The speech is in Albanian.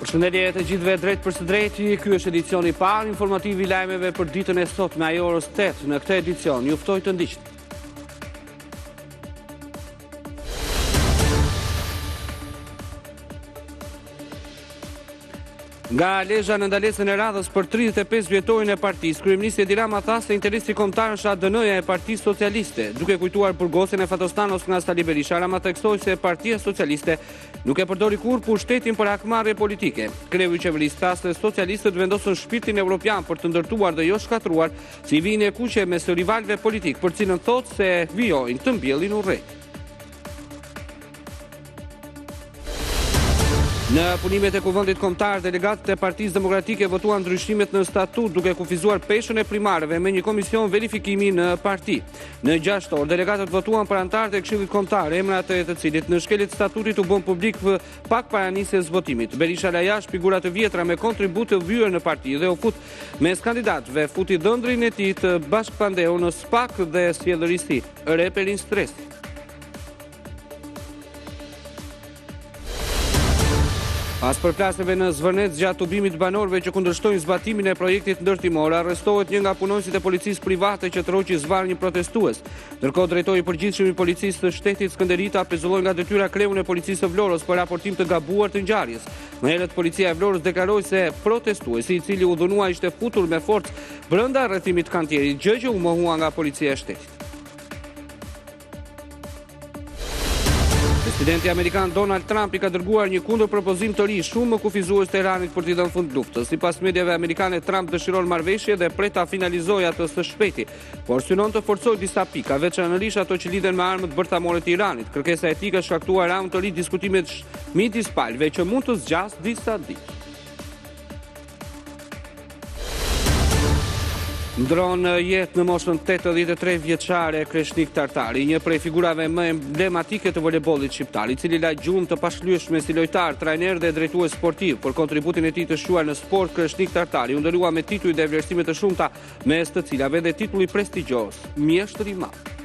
Përshëndetje të gjithëve drejt për së drejti, ky është edicioni i parë informativ i lajmeve për ditën e sotme, ai orës 8. Në këtë edicion ju ftoj të ndiqni. Nga Lezhë në ndalesën e radhës për 35 vjetorin e partisë, kryeministri Edi Rama tha se interesi kombëtar është ADN-ja e Partisë Socialiste. Duke kujtuar përgosjen e Fatostanos nga Sali Berisha, Rama theksoi se Partia Socialiste nuk e përdori kurrë pushtetin për hakmarrje politike. Kreu i qeverisë tha se socialistët vendosën shpirtin evropian për të ndërtuar dhe jo shkatruar si vijnë e kuqe mes rivalëve politik, për cilën thotë se vijojnë të mbjellin urrejt. Në punimet e kuvendit kombëtar, delegatët e Partisë Demokratike votuan ndryshimet në statut duke kufizuar peshën e primarëve me një komision verifikimi në parti. Në 6 orë, delegatët votuan për anëtarët e Këshillit Kombëtar, emrat e të cilit në shkeljet statutit u bën publik pak para nisjes votimit. Berisha Lajash, figura të vjetra me kontribut të vyer në parti dhe u fut mes kandidatëve, futi dhëndrin e tij të bashkëpandeu në SPAK dhe sjellërisi, Repelin Stresi. Pas përplasjeve në Zvërnec gjatë tubimit banorëve që kundërshtojnë zbatimin e projektit ndërtimor, arrestohet një nga punonësit e policisë private që troqi zvarr një protestues. Ndërkohë drejtori i përgjithshëm i policisë së shtetit Skënderita pezulloi nga detyra kreun e policisë së Vlorës për raportim të gabuar të ngjarjes. Më herët policia e Vlorës deklaroi se protestuesi, i cili u dhunua, ishte futur me forcë brenda rrethimit kantierit, gjë që u mohua nga policia e shtetit. Presidenti amerikan Donald Trump i ka dërguar një kundërpropozim të ri shumë më kufizues Teheranit për t'i dhënë fund luftës. Sipas mediave amerikane, Trump dëshiron marrëveshje dhe pret ta finalizojë atë së shpejti, por synon të forcojë disa pika, veçanërisht ato që lidhen me armët bërthamore të Iranit. Kërkesa e tij ka shkaktuar raund të ri diskutimet midis palëve që mund të zgjasë disa ditë. Ndron jetë në moshën 83 vjeçare Kreshnik Tartari, një prej figurave më emblematike të voleybollit shqiptar, i cili la gjumë të pashlyeshme si lojtar, trajner dhe drejtues sportiv. Për kontributin e tij të shquar në sport, Kreshnik Tartari u ndërua me tituj dhe vlerësime të shumta, mes të cilave dhe titulli prestigjos, mjeshtër i madh.